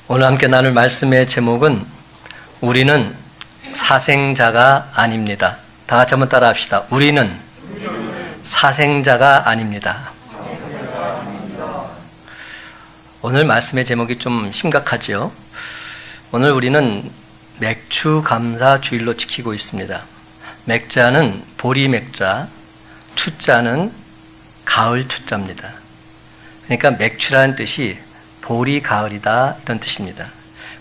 오늘 함께 나눌 말씀의 제목은 우리는 사생자가 아닙니다. 다 같이 한번 따라 합시다. 우리는 사생자가 아닙니다. 오늘 말씀의 제목이 좀 심각하죠. 오늘 우리는 맥주 감사 주일로 지키고 있습니다. 맥자는 보리 맥자, 추자는 가을 추자입니다. 그러니까 맥주라는 뜻이 보리 가을이다 이런 뜻입니다.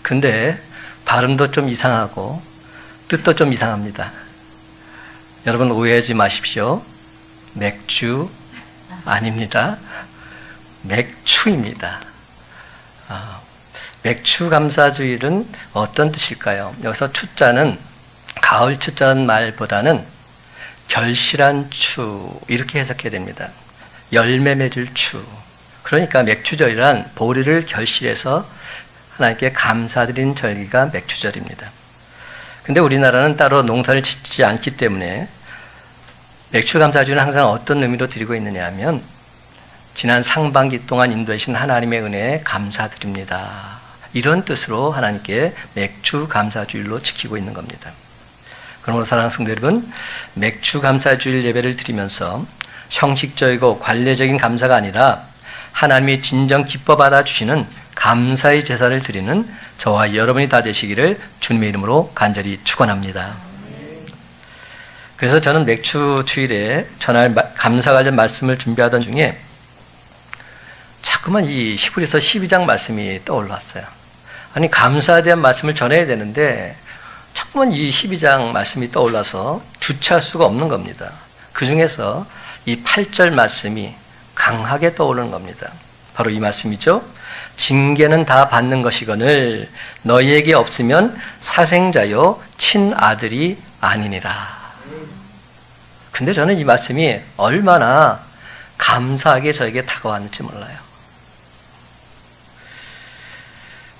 근데 발음도 좀 이상하고 뜻도 좀 이상합니다. 여러분 오해하지 마십시오. 맥주 아닙니다. 맥추입니다. 맥추 감사주일은 어떤 뜻일까요? 여기서 추자는 가을 추자는 말보다는 결실한 추 이렇게 해석해야 됩니다. 열매 맺을 추. 그러니까 맥추절이란 보리를 결실해서 하나님께 감사드리는 절기가 맥추절입니다. 근데 우리나라는 따로 농사를 짓지 않기 때문에 맥추 감사주는 항상 어떤 의미로 드리고 있느냐 하면 지난 상반기 동안 인도하신 하나님의 은혜에 감사드립니다. 이런 뜻으로 하나님께 맥추 감사주일로 지키고 있는 겁니다. 그러므로 사랑하는 성도 여러분, 맥추 감사주일 예배를 드리면서 형식적이고 관례적인 감사가 아니라 하나님이 진정 기뻐 받아주시는 감사의 제사를 드리는 저와 여러분이 다 되시기를 주님의 이름으로 간절히 축원합니다. 그래서 저는 맥추 주일에 전할 감사 관련 말씀을 준비하던 중에 자꾸만 이 히브리서 12장 말씀이 떠올랐어요. 아니 감사에 대한 말씀을 전해야 되는데 자꾸만 이 12장 말씀이 떠올라서 주체할 수가 없는 겁니다. 그 중에서 이 8절 말씀이 강하게 떠오르는 겁니다. 바로 이 말씀이죠. 징계는 다 받는 것이거늘 너희에게 없으면 사생자요 친아들이 아니니라. 근데 저는 이 말씀이 얼마나 감사하게 저에게 다가왔는지 몰라요.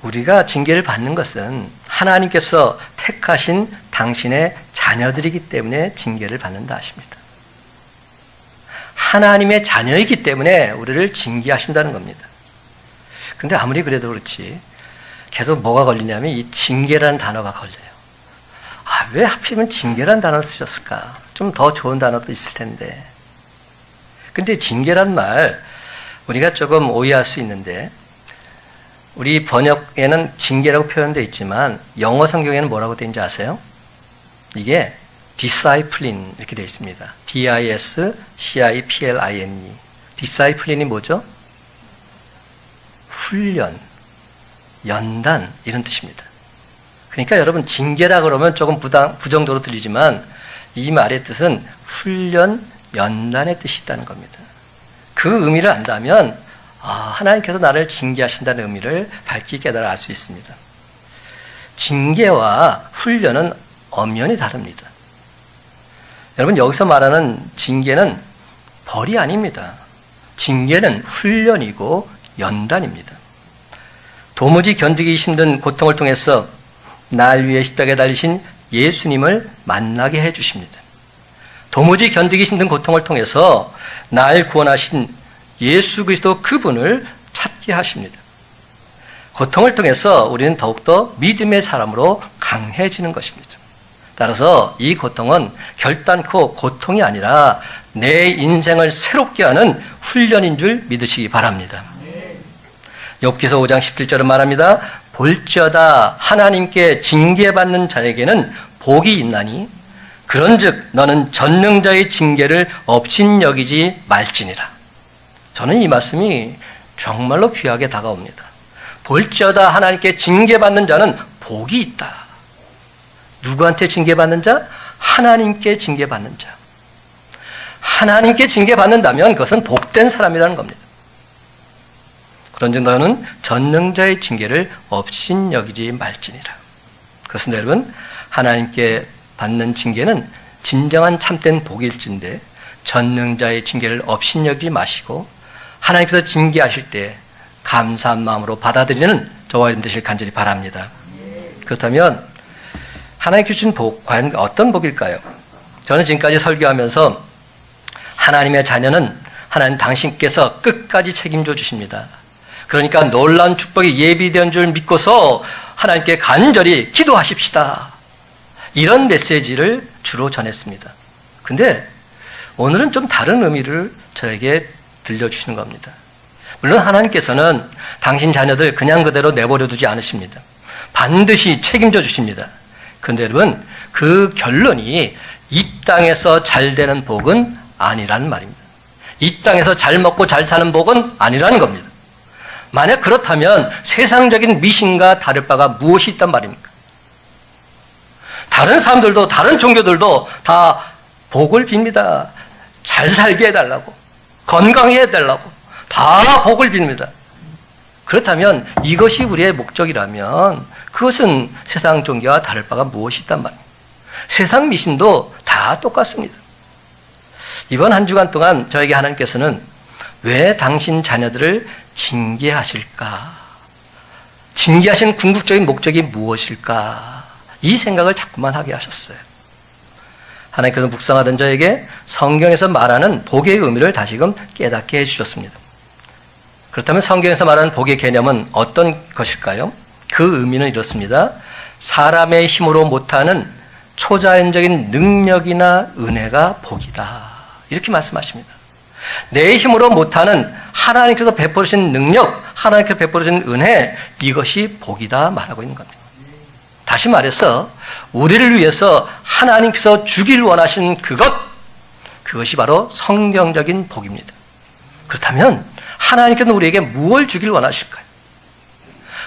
우리가 징계를 받는 것은 하나님께서 택하신 당신의 자녀들이기 때문에 징계를 받는다 하십니다. 하나님의 자녀이기 때문에 우리를 징계하신다는 겁니다. 근데 아무리 그래도 그렇지 계속 뭐가 걸리냐면 이 징계라는 단어가 걸려요. 왜 하필이면 징계라는 단어를 쓰셨을까? 좀 더 좋은 단어도 있을 텐데. 근데 징계란 말 우리가 조금 오해할 수 있는데 우리 번역에는 징계라고 표현되어 있지만 영어 성경에는 뭐라고 되어 있는지 아세요? 이게 discipline 이렇게 되어 있습니다. D-I-S-C-I-P-L-I-N-E. disciplin이 뭐죠? 훈련, 연단 이런 뜻입니다. 그러니까 여러분 징계라 그러면 조금 부정적으로 들리지만 이 말의 뜻은 훈련, 연단의 뜻이 있다는 겁니다. 그 의미를 안다면 하나님께서 나를 징계하신다는 의미를 밝히 깨달아 알 수 있습니다. 징계와 훈련은 엄연히 다릅니다. 여러분 여기서 말하는 징계는 벌이 아닙니다. 징계는 훈련이고 연단입니다. 도무지 견디기 힘든 고통을 통해서 날 위해 십자가에 달리신 예수님을 만나게 해주십니다. 도무지 견디기 힘든 고통을 통해서 날 구원하신 예수 그리스도 그분을 찾게 하십니다. 고통을 통해서 우리는 더욱더 믿음의 사람으로 강해지는 것입니다. 따라서 이 고통은 결단코 고통이 아니라 내 인생을 새롭게 하는 훈련인 줄 믿으시기 바랍니다. 욥기서 5장 17절은 말합니다. 볼지어다 하나님께 징계받는 자에게는 복이 있나니 그런즉 너는 전능자의 징계를 업신여기지 말지니라. 저는 이 말씀이 정말로 귀하게 다가옵니다. 볼지어다 하나님께 징계받는 자는 복이 있다. 누구한테 징계받는 자? 하나님께 징계받는 자. 하나님께 징계받는다면 그것은 복된 사람이라는 겁니다. 그런즉 너는 전능자의 징계를 업신여기지 말지니라. 그렇습니다, 여러분. 하나님께 받는 징계는 진정한 참된 복일진데 전능자의 징계를 업신여기지 마시고 하나님께서 징계하실 때 감사한 마음으로 받아들이는 저와 여러분 되시길 간절히 바랍니다. 그렇다면 하나님께 주신 복, 과연 어떤 복일까요? 저는 지금까지 설교하면서 하나님의 자녀는 하나님 당신께서 끝까지 책임져 주십니다. 그러니까 놀라운 축복이 예비된 줄 믿고서 하나님께 간절히 기도하십시다. 이런 메시지를 주로 전했습니다. 근데 오늘은 좀 다른 의미를 저에게 들려주시는 겁니다. 물론 하나님께서는 당신 자녀들 그냥 그대로 내버려 두지 않으십니다. 반드시 책임져 주십니다. 그런데 여러분, 그 결론이 이 땅에서 잘 되는 복은 아니라는 말입니다. 이 땅에서 잘 먹고 잘 사는 복은 아니라는 겁니다. 만약 그렇다면 세상적인 미신과 다를 바가 무엇이 있단 말입니까? 다른 사람들도, 다른 종교들도 다 복을 빕니다. 잘 살게 해달라고, 건강해 해달라고 다 복을 빕니다. 그렇다면 이것이 우리의 목적이라면 그것은 세상 종교와 다를 바가 무엇이 있단 말입니다. 세상 미신도 다 똑같습니다. 이번 한 주간 동안 저에게 하나님께서는 왜 당신 자녀들을 징계하실까? 징계하신 궁극적인 목적이 무엇일까? 이 생각을 자꾸만 하게 하셨어요. 하나님께서 묵상하던 저에게 성경에서 말하는 복의 의미를 다시금 깨닫게 해주셨습니다. 그렇다면 성경에서 말하는 복의 개념은 어떤 것일까요? 그 의미는 이렇습니다. 사람의 힘으로 못하는 초자연적인 능력이나 은혜가 복이다. 이렇게 말씀하십니다. 내 힘으로 못하는 하나님께서 베풀으신 능력, 하나님께서 베풀으신 은혜, 이것이 복이다 말하고 있는 겁니다. 다시 말해서 우리를 위해서 하나님께서 주길 원하시는 그것이 바로 성경적인 복입니다. 그렇다면 하나님께서는 우리에게 무엇을 주길 원하실까요?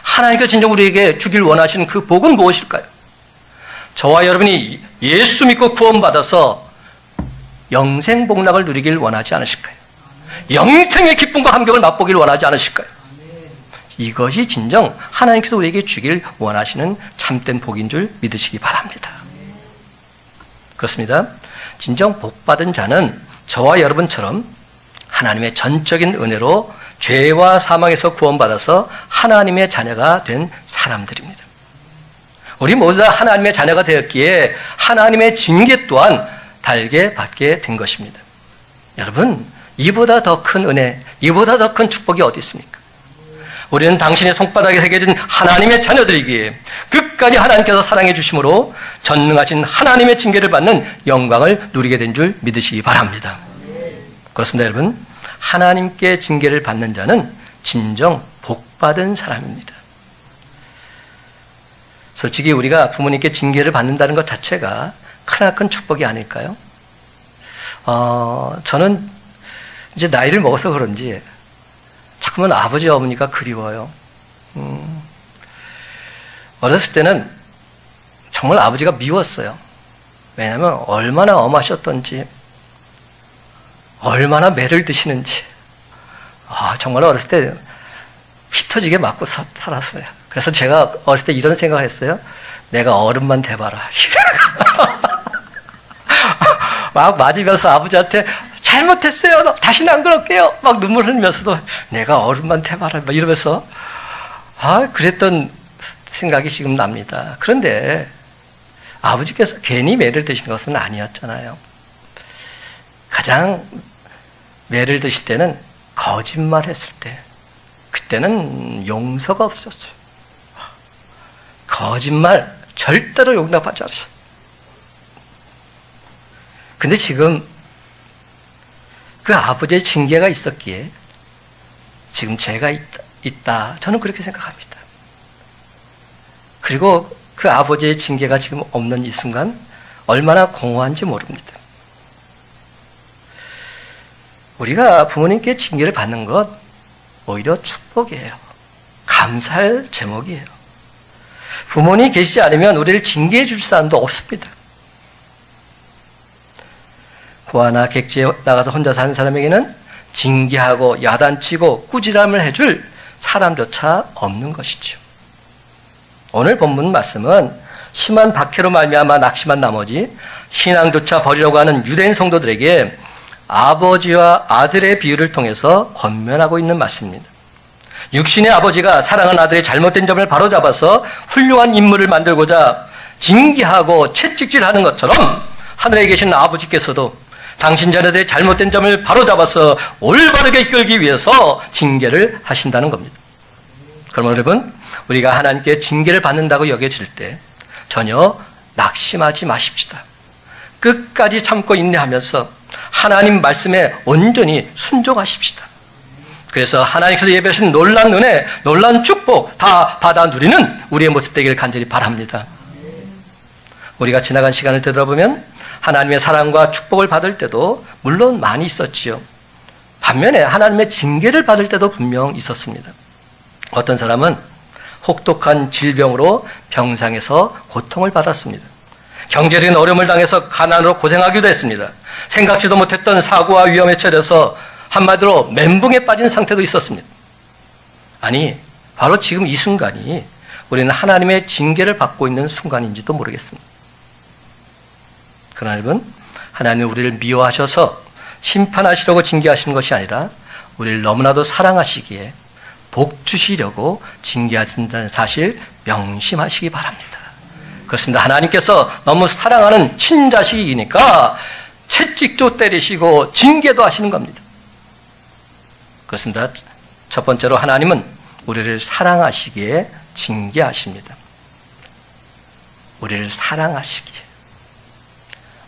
하나님께서 진정 우리에게 주길 원하시는 그 복은 무엇일까요? 저와 여러분이 예수 믿고 구원받아서 영생 복락을 누리길 원하지 않으실까요? 영생의 기쁨과 감격을 맛보길 원하지 않으실까요? 이것이 진정 하나님께서 우리에게 주길 원하시는 참된 복인 줄 믿으시기 바랍니다. 그렇습니다. 진정 복받은 자는 저와 여러분처럼 하나님의 전적인 은혜로 죄와 사망에서 구원받아서 하나님의 자녀가 된 사람들입니다. 우리 모두 다 하나님의 자녀가 되었기에 하나님의 징계 또한 달게 받게 된 것입니다. 여러분, 이보다 더 큰 은혜, 이보다 더 큰 축복이 어디 있습니까? 우리는 당신의 손바닥에 새겨진 하나님의 자녀들이기에 끝까지 하나님께서 사랑해 주심으로 전능하신 하나님의 징계를 받는 영광을 누리게 된 줄 믿으시기 바랍니다. 그렇습니다, 여러분. 하나님께 징계를 받는 자는 진정 복받은 사람입니다. 솔직히 우리가 부모님께 징계를 받는다는 것 자체가 크나큰 축복이 아닐까요? 저는 이제 나이를 먹어서 그런지 자꾸만 아버지, 어머니가 그리워요. 어렸을 때는 정말 아버지가 미웠어요. 왜냐하면 얼마나 엄하셨던지, 얼마나 매를 드시는지, 정말 어렸을 때 피 터지게 맞고 살았어요. 그래서 제가 어렸을 때 이런 생각을 했어요. 내가 어른만 돼봐라. 막 맞으면서 아버지한테 잘못했어요. 다시는 안 그럴게요. 막 눈물 흘리면서도 내가 어른만 돼봐라. 막 이러면서 그랬던 생각이 지금 납니다. 그런데 아버지께서 괜히 매를 드시는 것은 아니었잖아요. 가장 매를 드실 때는 거짓말했을 때, 그때는 용서가 없었어요. 거짓말 절대로 용납하지 않았어요. 근데 지금 그 아버지의 징계가 있었기에 지금 제가 있다. 저는 그렇게 생각합니다. 그리고 그 아버지의 징계가 지금 없는 이 순간 얼마나 공허한지 모릅니다. 우리가 부모님께 징계를 받는 것 오히려 축복이에요. 감사할 제목이에요. 부모님이 계시지 않으면 우리를 징계해 줄 사람도 없습니다. 고아나 객지에 나가서 혼자 사는 사람에게는 징계하고 야단치고 꾸지람을 해줄 사람조차 없는 것이죠. 오늘 본문 말씀은 심한 박해로 말미암아 낙심한 나머지 신앙조차 버리려고 하는 유대인 성도들에게 아버지와 아들의 비유를 통해서 권면하고 있는 말씀입니다. 육신의 아버지가 사랑하는 아들의 잘못된 점을 바로잡아서 훌륭한 인물을 만들고자 징계하고 채찍질하는 것처럼 하늘에 계신 아버지께서도 당신 자녀들의 잘못된 점을 바로잡아서 올바르게 이끌기 위해서 징계를 하신다는 겁니다. 그러면 여러분, 우리가 하나님께 징계를 받는다고 여겨질 때 전혀 낙심하지 마십시다. 끝까지 참고 인내하면서 하나님 말씀에 온전히 순종하십시다. 그래서 하나님께서 예배하신 놀란 은혜, 놀란 축복 다 받아 누리는 우리의 모습 되기를 간절히 바랍니다. 우리가 지나간 시간을 되돌아보면 하나님의 사랑과 축복을 받을 때도 물론 많이 있었지요. 반면에 하나님의 징계를 받을 때도 분명 있었습니다. 어떤 사람은 혹독한 질병으로 병상에서 고통을 받았습니다. 경제적인 어려움을 당해서 가난으로 고생하기도 했습니다. 생각지도 못했던 사고와 위험에 처해서 한마디로 멘붕에 빠진 상태도 있었습니다. 아니, 바로 지금 이 순간이 우리는 하나님의 징계를 받고 있는 순간인지도 모르겠습니다. 그러나 여러분, 하나님은 우리를 미워하셔서 심판하시려고 징계하시는 것이 아니라 우리를 너무나도 사랑하시기에 복 주시려고 징계하신다는 사실 명심하시기 바랍니다. 그렇습니다. 하나님께서 너무 사랑하는 친자식이니까 채찍도 때리시고 징계도 하시는 겁니다. 그렇습니다. 첫 번째로 하나님은 우리를 사랑하시기에 징계하십니다. 우리를 사랑하시기에.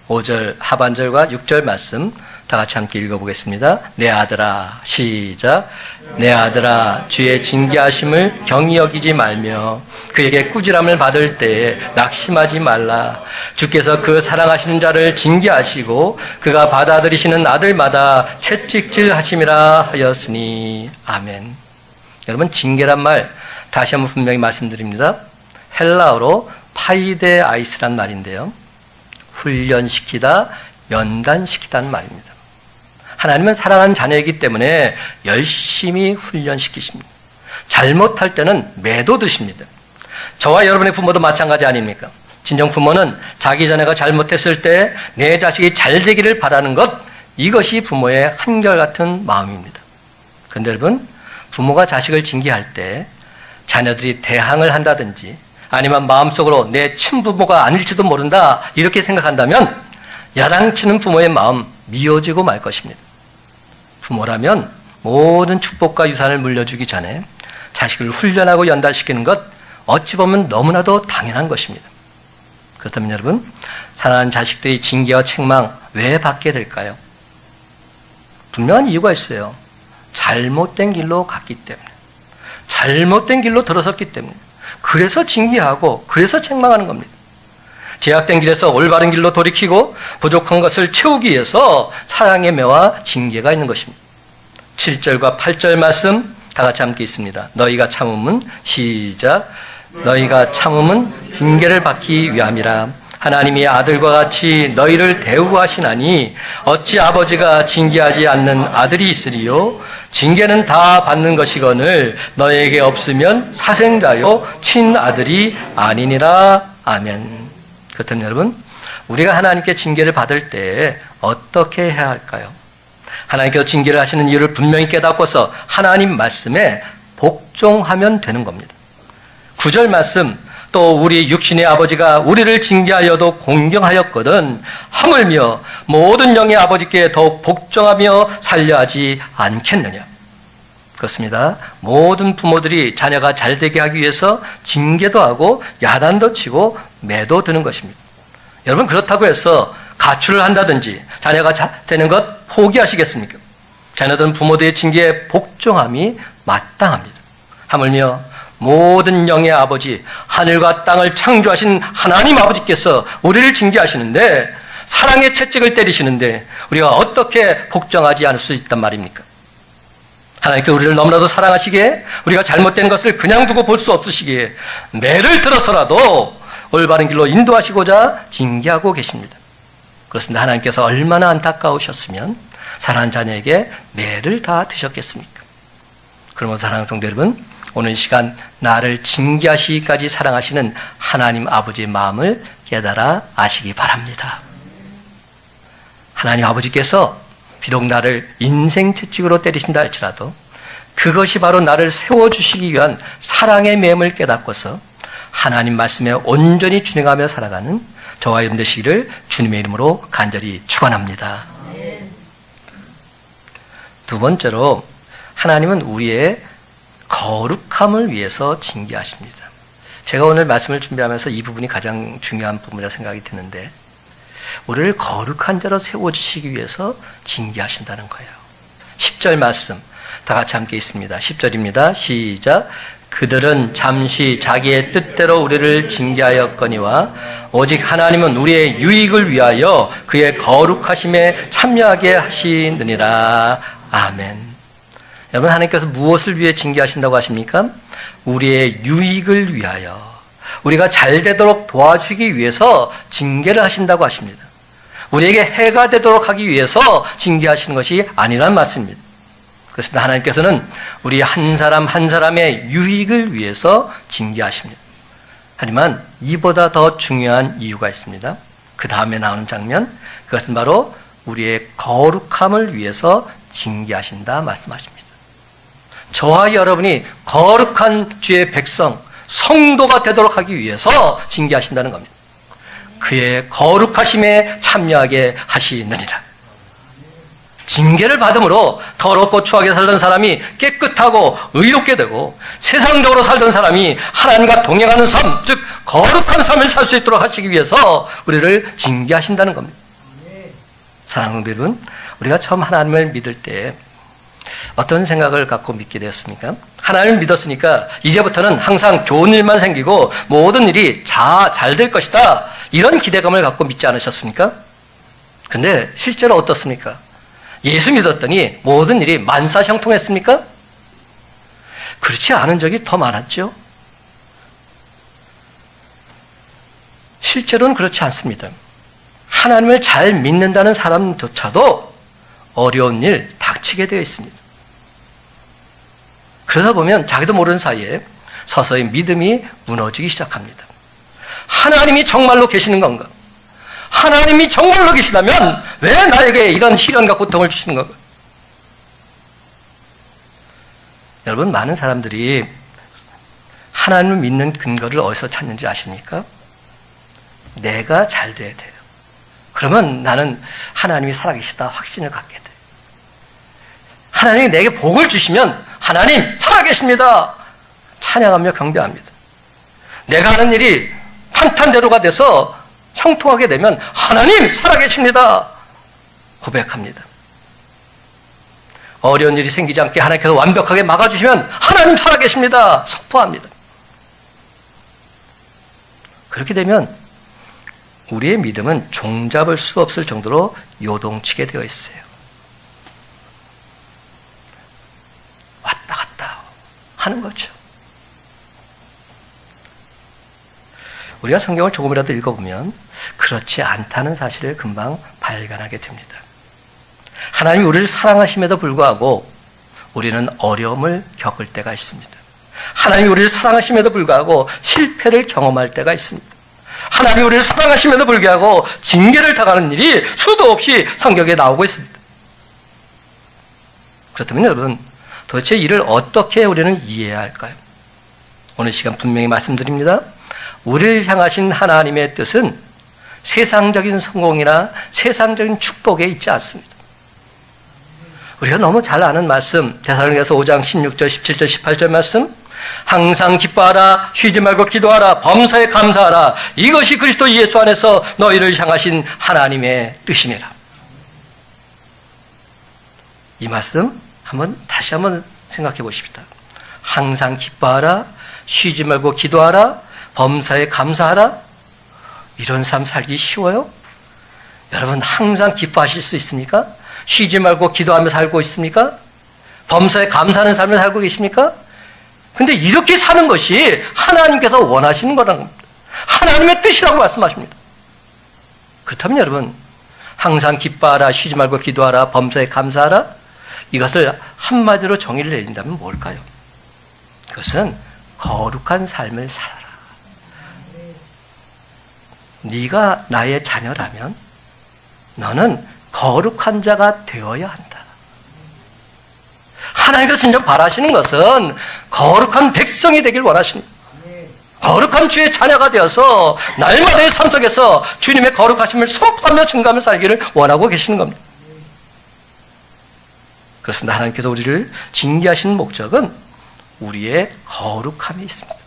5절 하반절과 6절 말씀 다 같이 함께 읽어보겠습니다. 내 아들아, 시작. 내 아들아, 주의 징계하심을 경히 여기지 말며 그에게 꾸지람을 받을 때에 낙심하지 말라. 주께서 그 사랑하시는 자를 징계하시고 그가 받아들이시는 아들마다 채찍질 하심이라 하였으니. 아멘. 여러분, 징계란 말 다시 한번 분명히 말씀드립니다. 헬라어로 파이데 아이스란 말인데요. 훈련시키다, 연단시키다는 말입니다. 하나님은 사랑하는 자녀이기 때문에 열심히 훈련시키십니다. 잘못할 때는 매도드십니다. 저와 여러분의 부모도 마찬가지 아닙니까? 진정 부모는 자기 자녀가 잘못했을 때 내 자식이 잘 되기를 바라는 것, 이것이 부모의 한결같은 마음입니다. 그런데 여러분, 부모가 자식을 징계할 때 자녀들이 대항을 한다든지 아니면 마음속으로 내 친부모가 아닐지도 모른다 이렇게 생각한다면 야단치는 부모의 마음 미워지고 말 것입니다. 부모라면 모든 축복과 유산을 물려주기 전에 자식을 훈련하고 연단시키는 것 어찌 보면 너무나도 당연한 것입니다. 그렇다면 여러분, 사랑하는 자식들이 징계와 책망 왜 받게 될까요? 분명한 이유가 있어요. 잘못된 길로 갔기 때문에, 잘못된 길로 들어섰기 때문에, 그래서 징계하고 그래서 책망하는 겁니다. 제약된 길에서 올바른 길로 돌이키고 부족한 것을 채우기 위해서 사랑의 매와 징계가 있는 것입니다. 7절과 8절 말씀 다 같이 함께 있습니다. 너희가 참음은 시작. 너희가 참음은 징계를 받기 위함이라. 하나님이 아들과 같이 너희를 대우하시나니 어찌 아버지가 징계하지 않는 아들이 있으리요. 징계는 다 받는 것이거늘 너희에게 없으면 사생자요 친아들이 아니니라. 아멘. 그렇다면 여러분, 우리가 하나님께 징계를 받을 때 어떻게 해야 할까요? 하나님께서 징계를 하시는 이유를 분명히 깨닫고서 하나님 말씀에 복종하면 되는 겁니다. 9절 말씀, 또 우리 육신의 아버지가 우리를 징계하여도 공경하였거든 하물며 모든 영의 아버지께 더욱 복종하며 살려하지 않겠느냐. 그렇습니다. 모든 부모들이 자녀가 잘되게 하기 위해서 징계도 하고 야단도 치고 매도 드는 것입니다. 여러분, 그렇다고 해서 가출을 한다든지 자녀가 되는 것 포기하시겠습니까? 자녀들은 부모들의 징계에 복종함이 마땅합니다. 하물며 모든 영의 아버지, 하늘과 땅을 창조하신 하나님 아버지께서 우리를 징계하시는데, 사랑의 채찍을 때리시는데 우리가 어떻게 복종하지 않을 수 있단 말입니까? 하나님께서 우리를 너무나도 사랑하시기에 우리가 잘못된 것을 그냥 두고 볼 수 없으시기에 매를 들어서라도 올바른 길로 인도하시고자 징계하고 계십니다. 그렇습니다. 하나님께서 얼마나 안타까우셨으면 사랑하는 자녀에게 매를 다 드셨겠습니까? 그러면 사랑하는 성도 여러분, 오늘 시간 나를 징계하시기까지 사랑하시는 하나님 아버지의 마음을 깨달아 아시기 바랍니다. 하나님 아버지께서 비록 나를 인생 채찍으로 때리신다 할지라도 그것이 바로 나를 세워주시기 위한 사랑의 매음을 깨닫고서 하나님 말씀에 온전히 준행하며 살아가는 저와 여러분 되시기를 주님의 이름으로 간절히 축원합니다. 두 번째로, 하나님은 우리의 거룩함을 위해서 징계하십니다. 제가 오늘 말씀을 준비하면서 이 부분이 가장 중요한 부분이라 생각이 드는데, 우리를 거룩한 자로 세워주시기 위해서 징계하신다는 거예요. 10절 말씀 다 같이 함께 있습니다. 10절입니다. 시작. 그들은 잠시 자기의 뜻대로 우리를 징계하였거니와 오직 하나님은 우리의 유익을 위하여 그의 거룩하심에 참여하게 하시느니라. 아멘. 여러분, 하나님께서 무엇을 위해 징계하신다고 하십니까? 우리의 유익을 위하여, 우리가 잘 되도록 도와주기 위해서 징계를 하신다고 하십니다. 우리에게 해가 되도록 하기 위해서 징계하시는 것이 아니란 말씀입니다. 그렇습니다. 하나님께서는 우리 한 사람 한 사람의 유익을 위해서 징계하십니다. 하지만 이보다 더 중요한 이유가 있습니다. 그 다음에 나오는 장면, 그것은 바로 우리의 거룩함을 위해서 징계하신다 말씀하십니다. 저와 여러분이 거룩한 주의 백성, 성도가 되도록 하기 위해서 징계하신다는 겁니다. 그의 거룩하심에 참여하게 하시느니라. 징계를 받음으로 더럽고 추하게 살던 사람이 깨끗하고 의롭게 되고, 세상적으로 살던 사람이 하나님과 동행하는 삶, 즉 거룩한 삶을 살 수 있도록 하시기 위해서 우리를 징계하신다는 겁니다. 사랑하는 여러분, 우리가 처음 하나님을 믿을 때 어떤 생각을 갖고 믿게 되었습니까? 하나님을 믿었으니까 이제부터는 항상 좋은 일만 생기고 모든 일이 잘 될 것이다, 이런 기대감을 갖고 믿지 않으셨습니까? 근데 실제로 어떻습니까? 예수 믿었더니 모든 일이 만사형통했습니까? 그렇지 않은 적이 더 많았죠. 실제로는 그렇지 않습니다. 하나님을 잘 믿는다는 사람조차도 어려운 일 닥치게 되어 있습니다. 그러다 보면 자기도 모르는 사이에 서서히 믿음이 무너지기 시작합니다. 하나님이 정말로 계시는 건가? 하나님이 정말로 계시다면 왜 나에게 이런 시련과 고통을 주시는 건가? 여러분, 많은 사람들이 하나님을 믿는 근거를 어디서 찾는지 아십니까? 내가 잘 돼야 돼요. 그러면 나는 하나님이 살아계시다 확신을 갖게 돼요. 하나님이 내게 복을 주시면 하나님 살아계십니다, 찬양하며 경배합니다. 내가 하는 일이 탄탄대로가 돼서 형통하게 되면 하나님 살아계십니다, 고백합니다. 어려운 일이 생기지 않게 하나님께서 완벽하게 막아주시면 하나님 살아계십니다, 선포합니다. 그렇게 되면 우리의 믿음은 종잡을 수 없을 정도로 요동치게 되어 있어요. 왔다 갔다 하는 거죠. 우리가 성경을 조금이라도 읽어보면 그렇지 않다는 사실을 금방 발견하게 됩니다. 하나님이 우리를 사랑하심에도 불구하고 우리는 어려움을 겪을 때가 있습니다. 하나님이 우리를 사랑하심에도 불구하고 실패를 경험할 때가 있습니다. 하나님이 우리를 사랑하심에도 불구하고 징계를 당하는 일이 수도 없이 성경에 나오고 있습니다. 그렇다면 여러분, 도대체 이를 어떻게 우리는 이해해야 할까요? 오늘 시간 분명히 말씀드립니다. 우리를 향하신 하나님의 뜻은 세상적인 성공이나 세상적인 축복에 있지 않습니다. 우리가 너무 잘 아는 말씀, 데살로니가서 5장 16절, 17절, 18절 말씀, 항상 기뻐하라, 쉬지 말고 기도하라, 범사에 감사하라, 이것이 그리스도 예수 안에서 너희를 향하신 하나님의 뜻이니라. 이 말씀 다시 한번 생각해 보십시다. 항상 기뻐하라, 쉬지 말고 기도하라, 범사에 감사하라. 이런 삶 살기 쉬워요? 여러분, 항상 기뻐하실 수 있습니까? 쉬지 말고 기도하며 살고 있습니까? 범사에 감사하는 삶을 살고 계십니까? 근데 이렇게 사는 것이 하나님께서 원하시는 거라는 겁니다. 하나님의 뜻이라고 말씀하십니다. 그렇다면 여러분, 항상 기뻐하라, 쉬지 말고 기도하라, 범사에 감사하라, 이것을 한마디로 정의를 내린다면 뭘까요? 그것은 거룩한 삶을 살아라. 네가 나의 자녀라면 너는 거룩한 자가 되어야 한다. 하나님께서 진짜 바라시는 것은 거룩한 백성이 되길 원하십니다. 거룩한 주의 자녀가 되어서 날마다의 삶 속에서 주님의 거룩하심을 선포하며 증가하며 살기를 원하고 계시는 겁니다. 그렇습니다. 하나님께서 우리를 징계하시는 목적은 우리의 거룩함이 있습니다.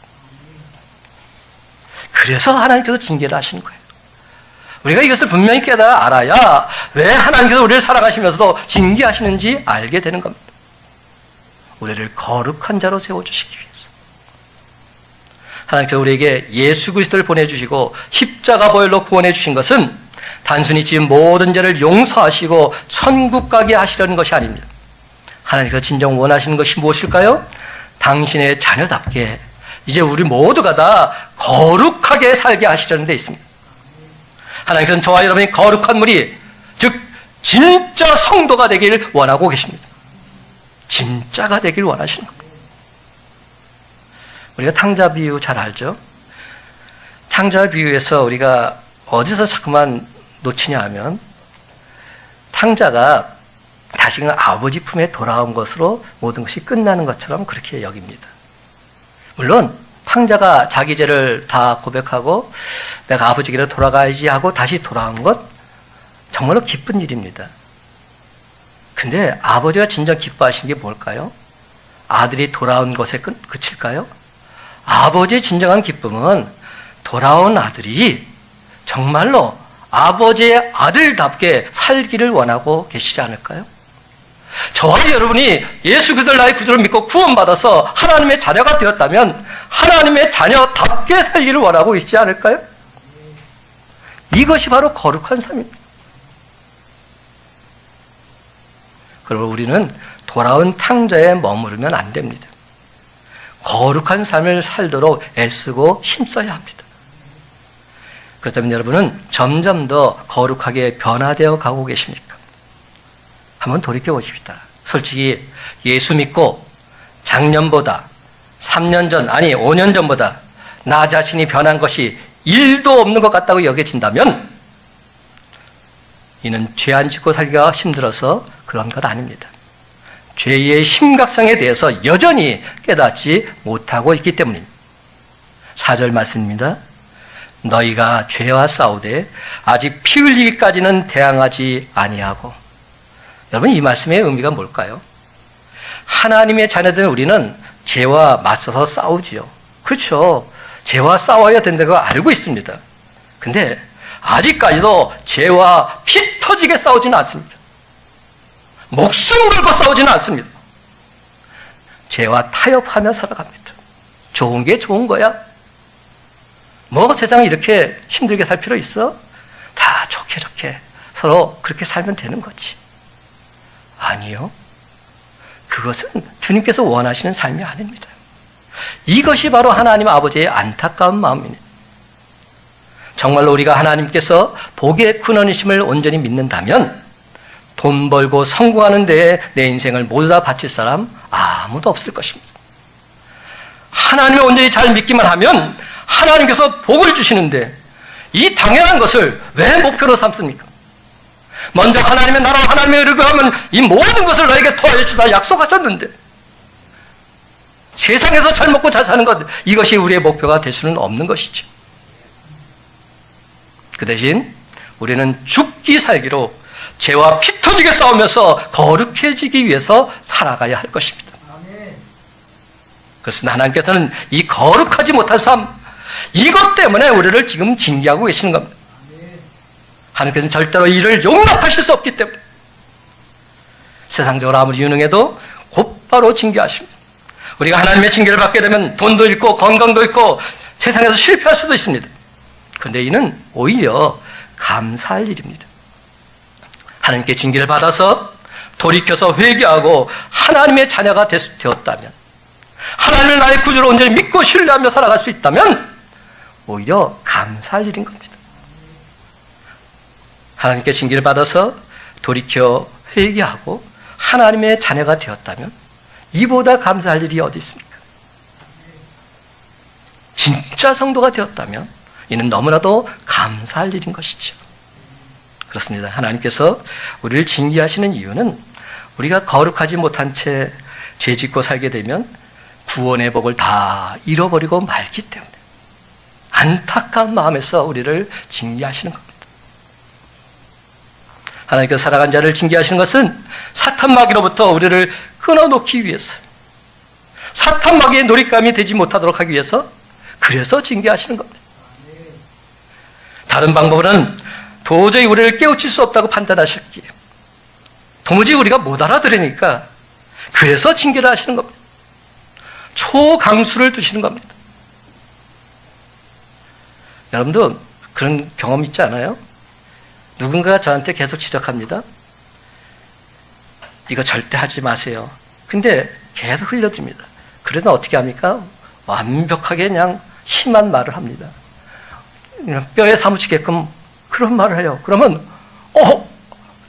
그래서 하나님께서 징계를 하시는 거예요. 우리가 이것을 분명히 깨달아 알아야 왜 하나님께서 우리를 사랑하시면서도 징계하시는지 알게 되는 겁니다. 우리를 거룩한 자로 세워주시기 위해서. 하나님께서 우리에게 예수 그리스도를 보내주시고 십자가 보혈로 구원해 주신 것은 단순히 지금 모든 죄를 용서하시고 천국 가게 하시려는 것이 아닙니다. 하나님께서 진정 원하시는 것이 무엇일까요? 당신의 자녀답게 이제 우리 모두가 다 거룩하게 살게 하시려는 데 있습니다. 하나님께서는 저와 여러분이 거룩한 무리, 즉 진짜 성도가 되길 원하고 계십니다. 진짜가 되길 원하시는 겁니다. 우리가 탕자 비유 잘 알죠? 탕자 비유에서 우리가 어디서 자꾸만 놓치냐 하면 탕자가 다시금 아버지 품에 돌아온 것으로 모든 것이 끝나는 것처럼 그렇게 여깁니다. 물론 탕자가 자기 죄를 다 고백하고 내가 아버지께로 돌아가야지 하고 다시 돌아온 것 정말로 기쁜 일입니다. 근데 아버지가 진정 기뻐하신 게 뭘까요? 아들이 돌아온 것에 그칠까요? 아버지의 진정한 기쁨은 돌아온 아들이 정말로 아버지의 아들답게 살기를 원하고 계시지 않을까요? 저와 여러분이 예수 그리스도를 나의 구주로 믿고 구원받아서 하나님의 자녀가 되었다면 하나님의 자녀답게 살기를 원하고 있지 않을까요? 이것이 바로 거룩한 삶입니다. 그리고 우리는 돌아온 탕자에 머무르면 안 됩니다. 거룩한 삶을 살도록 애쓰고 힘써야 합니다. 그렇다면 여러분은 점점 더 거룩하게 변화되어 가고 계십니까? 한번 돌이켜 보십시다. 솔직히 예수 믿고 작년보다 3년 전, 아니 5년 전보다 나 자신이 변한 것이 1도 없는 것 같다고 여겨진다면 이는 죄 안 짓고 살기가 힘들어서 그런 것 아닙니다. 죄의 심각성에 대해서 여전히 깨닫지 못하고 있기 때문입니다. 4절 말씀입니다. 너희가 죄와 싸우되 아직 피 흘리기까지는 대항하지 아니하고. 여러분, 이 말씀의 의미가 뭘까요? 하나님의 자녀된 우리는 죄와 맞서서 싸우지요. 그렇죠. 죄와 싸워야 된다는 걸 알고 있습니다. 근데 아직까지도 죄와 피 터지게 싸우지는 않습니다. 목숨 걸고 싸우지는 않습니다. 죄와 타협하며 살아갑니다. 좋은 게 좋은 거야. 뭐 세상을 이렇게 힘들게 살 필요 있어? 다 좋게 좋게 서로 그렇게 살면 되는 거지. 아니요. 그것은 주님께서 원하시는 삶이 아닙니다. 이것이 바로 하나님 아버지의 안타까운 마음입니다. 정말로 우리가 하나님께서 복의 근원이심을 온전히 믿는다면 돈 벌고 성공하는 데에 내 인생을 모두 다 바칠 사람 아무도 없을 것입니다. 하나님을 온전히 잘 믿기만 하면 하나님께서 복을 주시는데 이 당연한 것을 왜 목표로 삼습니까? 먼저 하나님의 나라와 하나님의 의를 구하면 이 모든 것을 너에게 더해 주다 약속하셨는데 세상에서 잘 먹고 잘 사는 것, 이것이 우리의 목표가 될 수는 없는 것이죠. 그 대신 우리는 죽기 살기로 죄와 피 터지게 싸우면서 거룩해지기 위해서 살아가야 할 것입니다. 그렇습니다. 하나님께서는 이 거룩하지 못한 삶, 이것 때문에 우리를 지금 징계하고 계시는 겁니다. 하나님께서는 절대로 이를 용납하실 수 없기 때문에 세상적으로 아무리 유능해도 곧바로 징계하십니다. 우리가 하나님의 징계를 받게 되면 돈도 잃고 건강도 잃고 세상에서 실패할 수도 있습니다. 그런데 이는 오히려 감사할 일입니다. 하나님께 징계를 받아서 돌이켜서 회개하고 하나님의 자녀가 되었다면, 하나님을 나의 구주로 온전히 믿고 신뢰하며 살아갈 수 있다면 오히려 감사할 일인 겁니다. 하나님께 징계를 받아서 돌이켜 회개하고 하나님의 자녀가 되었다면 이보다 감사할 일이 어디 있습니까? 진짜 성도가 되었다면 이는 너무나도 감사할 일인 것이죠. 그렇습니다. 하나님께서 우리를 징계하시는 이유는 우리가 거룩하지 못한 채 죄짓고 살게 되면 구원의 복을 다 잃어버리고 말기 때문에 안타까운 마음에서 우리를 징계하시는 겁니다. 하나님께서 살아간 자를 징계하시는 것은 사탄 마귀로부터 우리를 끊어놓기 위해서, 사탄 사탄 마귀의 놀잇감이 되지 못하도록 하기 위해서 그래서 징계하시는 겁니다. 다른 방법은 도저히 우리를 깨우칠 수 없다고 판단하셨기에 도무지 우리가 못 알아들으니까 그래서 징계를 하시는 겁니다. 초강수를 두시는 겁니다. 여러분도 그런 경험 있지 않아요? 누군가가 저한테 계속 지적합니다. 이거 절대 하지 마세요. 근데 계속 흘려듭니다. 그러나 어떻게 합니까? 완벽하게 그냥 심한 말을 합니다. 그냥 뼈에 사무치게끔 그런 말을 해요. 그러면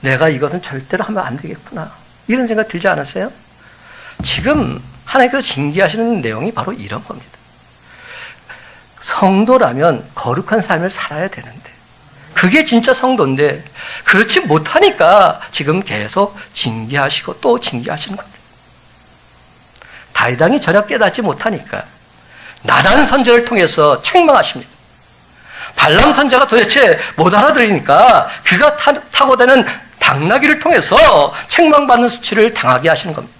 내가 이것은 절대로 하면 안 되겠구나. 이런 생각 들지 않으세요? 지금 하나님께서 징계하시는 내용이 바로 이런 겁니다. 성도라면 거룩한 삶을 살아야 되는데 그게 진짜 성도인데 그렇지 못하니까 지금 계속 징계하시고 또 징계하시는 겁니다. 다윗 왕이 전혀 깨닫지 못하니까 나단 선지자를 통해서 책망하십니다. 발람 선지자가 도대체 못 알아들으니까 그가 타고 다니는 당나귀를 통해서 책망받는 수치를 당하게 하시는 겁니다.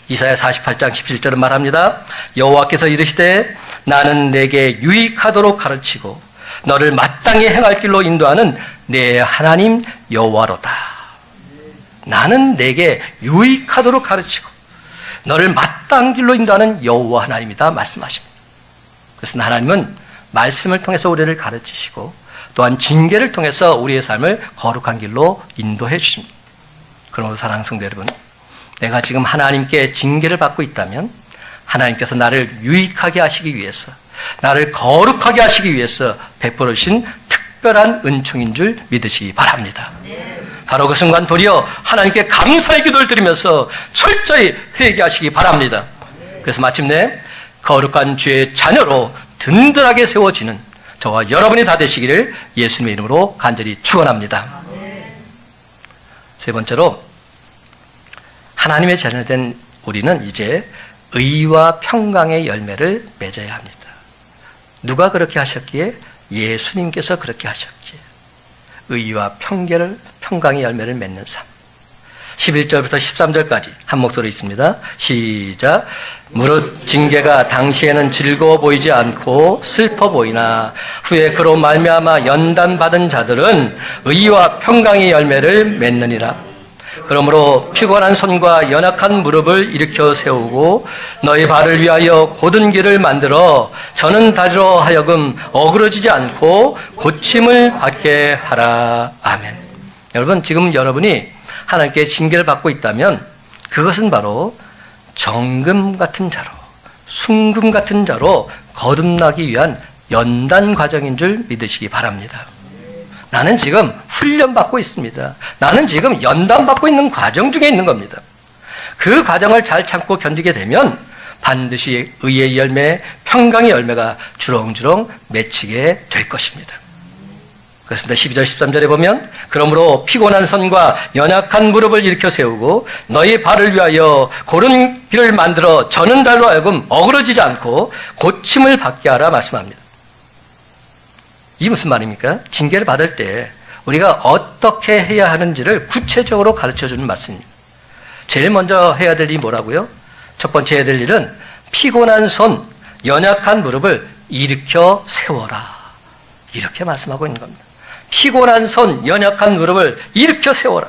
이사야 48장 17절은 말합니다. 여호와께서 이르시되 나는 내게 유익하도록 가르치고 너를 마땅히 행할 길로 인도하는 내 하나님 여호와로다. 나는 내게 유익하도록 가르치고 너를 마땅한 길로 인도하는 여호와 하나님이다 말씀하십니다. 그래서 하나님은 말씀을 통해서 우리를 가르치시고 또한 징계를 통해서 우리의 삶을 거룩한 길로 인도해 주십니다. 그러므로 사랑하는 성도 여러분, 내가 지금 하나님께 징계를 받고 있다면 하나님께서 나를 유익하게 하시기 위해서 나를 거룩하게 하시기 위해서 베풀어 주신 특별한 은총인 줄 믿으시기 바랍니다. 바로 그 순간 도리어 하나님께 감사의 기도를 드리면서 철저히 회개하시기 바랍니다. 그래서 마침내 거룩한 주의 자녀로 든든하게 세워지는 저와 여러분이 다 되시기를 예수님의 이름으로 간절히 축원합니다. 세 번째로 하나님의 자녀 된 우리는 이제 의와 평강의 열매를 맺어야 합니다. 누가 그렇게 하셨기에? 예수님께서 그렇게 하셨기에. 의와 평강의 열매를 맺는 삶. 11절부터 13절까지 한 목소리 있습니다. 시작. 무릇 징계가 당시에는 즐거워 보이지 않고 슬퍼 보이나 후에 그로 말미암아 연단받은 자들은 의와 평강의 열매를 맺느니라. 그러므로 피곤한 손과 연약한 무릎을 일으켜 세우고 너희 발을 위하여 곧은 길을 만들어 저는 다리로 하여금 어그러지지 않고 고침을 받게 하라. 아멘. 여러분, 지금 여러분이 하나님께 징계를 받고 있다면 그것은 바로 정금 같은 자로, 순금 같은 자로 거듭나기 위한 연단 과정인 줄 믿으시기 바랍니다. 나는 지금 훈련받고 있습니다. 나는 지금 연단받고 있는 과정 중에 있는 겁니다. 그 과정을 잘 참고 견디게 되면 반드시 의의 열매, 평강의 열매가 주렁주렁 맺히게 될 것입니다. 그렇습니다. 12절, 13절에 보면 그러므로 피곤한 손과 연약한 무릎을 일으켜 세우고 너희 발을 위하여 고른 길을 만들어 저는 달로 하여금 어그러지지 않고 고침을 받게 하라 말씀합니다. 이게 무슨 말입니까? 징계를 받을 때 우리가 어떻게 해야 하는지를 구체적으로 가르쳐주는 말씀입니다. 제일 먼저 해야 될 일이 뭐라고요? 첫 번째 해야 될 일은 피곤한 손, 연약한 무릎을 일으켜 세워라. 이렇게 말씀하고 있는 겁니다. 피곤한 손, 연약한 무릎을 일으켜 세워라.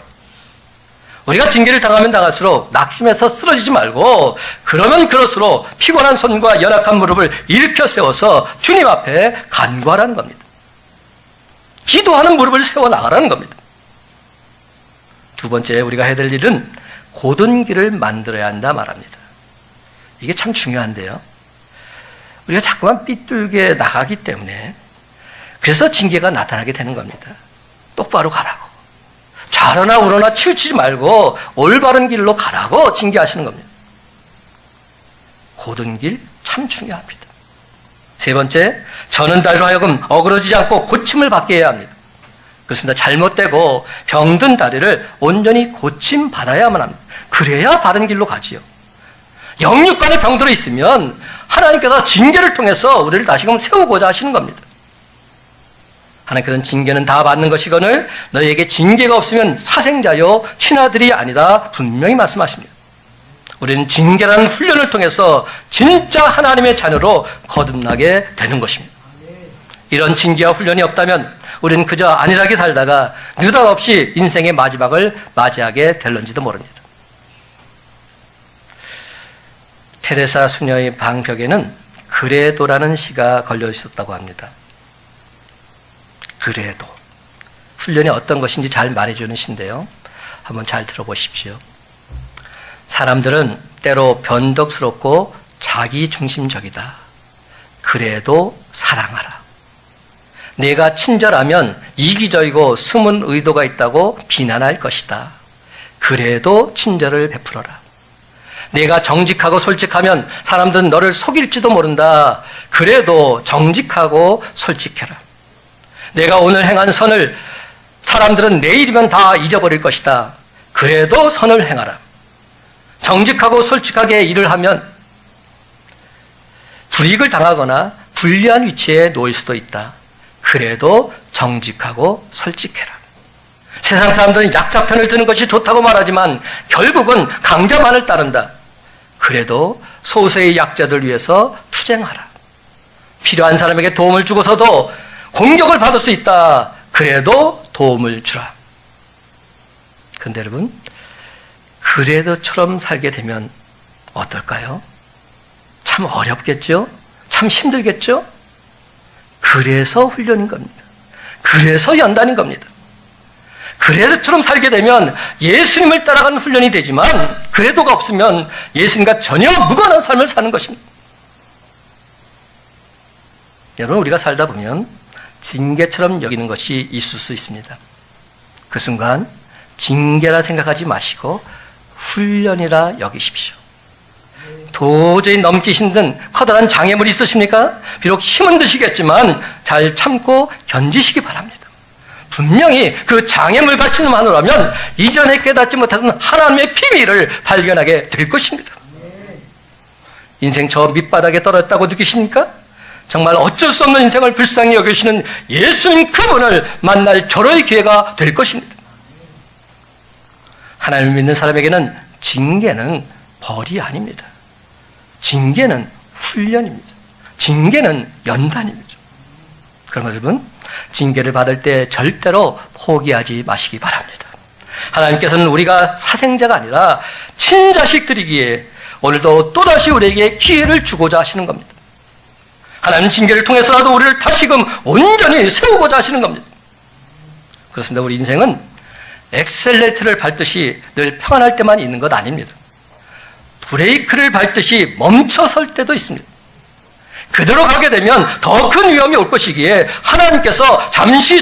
우리가 징계를 당하면 당할수록 낙심해서 쓰러지지 말고 그러면 그럴수록 피곤한 손과 연약한 무릎을 일으켜 세워서 주님 앞에 간구하라는 겁니다. 기도하는 무릎을 세워나가라는 겁니다. 두 번째 우리가 해야 될 일은 곧은 길을 만들어야 한다 말합니다. 이게 참 중요한데요. 우리가 자꾸만 삐뚤게 나가기 때문에 그래서 징계가 나타나게 되는 겁니다. 똑바로 가라고. 좌로나 우로나 치우치지 말고 올바른 길로 가라고 징계하시는 겁니다. 곧은 길 참 중요합니다. 세 번째, 저는 달로 하여금 어그러지지 않고 고침을 받게 해야 합니다. 그렇습니다. 잘못되고 병든 다리를 온전히 고침받아야만 합니다. 그래야 바른 길로 가지요. 영육간에 병들어 있으면 하나님께서 징계를 통해서 우리를 다시금 세우고자 하시는 겁니다. 하나님께서는 징계는 다 받는 것이거늘 너희에게 징계가 없으면 사생자요 친아들이 아니다 분명히 말씀하십니다. 우리는 징계라는 훈련을 통해서 진짜 하나님의 자녀로 거듭나게 되는 것입니다. 이런 징계와 훈련이 없다면 우리는 그저 안일하게 살다가 느닷없이 인생의 마지막을 맞이하게 될런지도 모릅니다. 테레사 수녀의 방벽에는 그래도라는 시가 걸려 있었다고 합니다. 그래도. 훈련이 어떤 것인지 잘 말해주는 시인데요. 한번 잘 들어보십시오. 사람들은 때로 변덕스럽고 자기중심적이다. 그래도 사랑하라. 내가 친절하면 이기적이고 숨은 의도가 있다고 비난할 것이다. 그래도 친절을 베풀어라. 내가 정직하고 솔직하면 사람들은 너를 속일지도 모른다. 그래도 정직하고 솔직해라. 내가 오늘 행한 선을 사람들은 내일이면 다 잊어버릴 것이다. 그래도 선을 행하라. 정직하고 솔직하게 일을 하면 불이익을 당하거나 불리한 위치에 놓일 수도 있다. 그래도 정직하고 솔직해라. 세상 사람들은 약자 편을 드는 것이 좋다고 말하지만 결국은 강자만을 따른다. 그래도 소수의 약자들 위해서 투쟁하라. 필요한 사람에게 도움을 주고서도 공격을 받을 수 있다. 그래도 도움을 주라. 그런데 여러분, 그래도처럼 살게 되면 어떨까요? 참 어렵겠죠? 참 힘들겠죠? 그래서 훈련인 겁니다. 그래서 연단인 겁니다. 그래도처럼 살게 되면 예수님을 따라가는 훈련이 되지만 그래도가 없으면 예수님과 전혀 무관한 삶을 사는 것입니다. 여러분, 우리가 살다 보면 징계처럼 여기는 것이 있을 수 있습니다. 그 순간 징계라 생각하지 마시고 훈련이라 여기십시오. 도저히 넘기 힘든 커다란 장애물이 있으십니까? 비록 힘은 드시겠지만 잘 참고 견디시기 바랍니다. 분명히 그 장애물과 신음하노라면 이전에 깨닫지 못하던 하나님의 비밀을 발견하게 될 것입니다. 인생 저 밑바닥에 떨어졌다고 느끼십니까? 정말 어쩔 수 없는 인생을 불쌍히 여기시는 예수님 그분을 만날 절호의 기회가 될 것입니다. 하나님을 믿는 사람에게는 징계는 벌이 아닙니다. 징계는 훈련입니다. 징계는 연단입니다. 그럼 여러분, 징계를 받을 때 절대로 포기하지 마시기 바랍니다. 하나님께서는 우리가 사생자가 아니라 친자식들이기에 오늘도 또다시 우리에게 기회를 주고자 하시는 겁니다. 하나님 징계를 통해서라도 우리를 다시금 온전히 세우고자 하시는 겁니다. 그렇습니다. 우리 인생은 엑셀레이터를 밟듯이 늘 평안할 때만 있는 것 아닙니다. 브레이크를 밟듯이 멈춰설 때도 있습니다. 그대로 가게 되면 더 큰 위험이 올 것이기에 하나님께서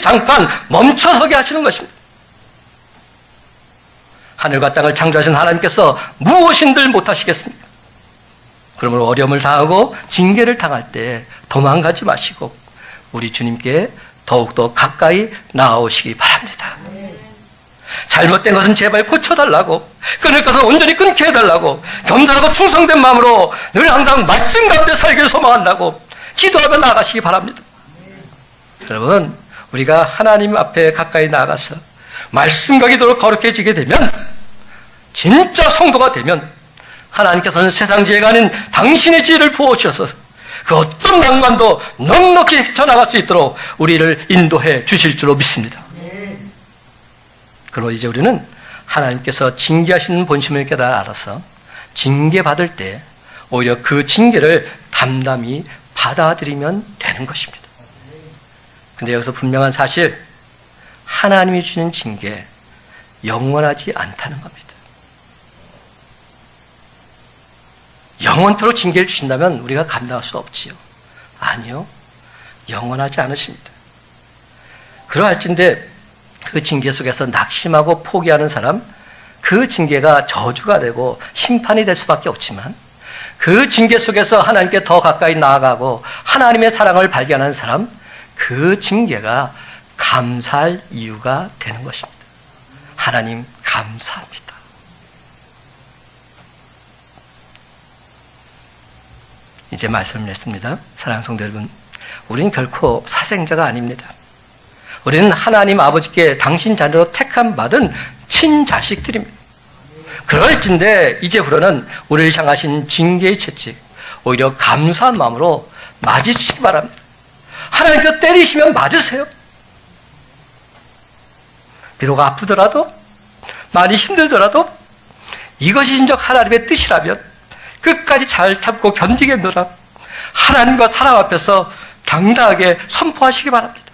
잠깐 멈춰서게 하시는 것입니다. 하늘과 땅을 창조하신 하나님께서 무엇인들 못하시겠습니까? 그러므로 어려움을 당하고 징계를 당할 때 도망가지 마시고 우리 주님께 더욱더 가까이 나아오시기 바랍니다. 잘못된 것은 제발 고쳐달라고, 끊을 것은 온전히 끊게 해달라고, 겸손하고 충성된 마음으로 늘 항상 말씀 가운데 살기를 소망한다고 기도하며 나아가시기 바랍니다. 여러분, 우리가 하나님 앞에 가까이 나아가서 말씀과 기도로 거룩해지게 되면, 진짜 성도가 되면 하나님께서는 세상 지혜가 아닌 당신의 지혜를 부어주셔서 그 어떤 난관도 넉넉히 헤쳐나갈 수 있도록 우리를 인도해 주실 줄로 믿습니다. 그리고 이제 우리는 하나님께서 징계하시는 본심을 깨달아 알아서 징계받을 때 오히려 그 징계를 담담히 받아들이면 되는 것입니다. 근데 여기서 분명한 사실, 하나님이 주는 징계 영원하지 않다는 겁니다. 영원토록 징계를 주신다면 우리가 감당할 수 없지요. 아니요. 영원하지 않으십니다. 그러할진데 그 징계 속에서 낙심하고 포기하는 사람, 그 징계가 저주가 되고 심판이 될 수밖에 없지만 그 징계 속에서 하나님께 더 가까이 나아가고 하나님의 사랑을 발견하는 사람, 그 징계가 감사할 이유가 되는 것입니다. 하나님 감사합니다. 이제 말씀을 냈습니다. 사랑하는 성도 여러분, 우리는 결코 사생자가 아닙니다. 우리는 하나님 아버지께 당신 자녀로 택함 받은 친자식들입니다. 그럴진데 이제부터는 우리를 향하신 징계의 채찍, 오히려 감사한 마음으로 맞으시기 바랍니다. 하나님께서 때리시면 맞으세요. 비록 아프더라도, 많이 힘들더라도 이것이 진정 하나님의 뜻이라면 끝까지 잘 참고 견디겠노라. 하나님과 사람 앞에서 당당하게 선포하시기 바랍니다.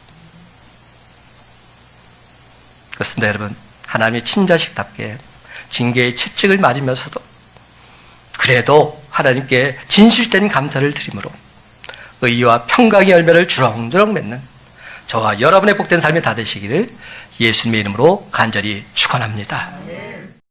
그렇습니다, 여러분. 하나님의 친자식답게 징계의 채찍을 맞으면서도 그래도 하나님께 진실된 감사를 드림으로 의와 평강의 열매를 주렁주렁 맺는 저와 여러분의 복된 삶이 다 되시기를 예수님의 이름으로 간절히 축원합니다.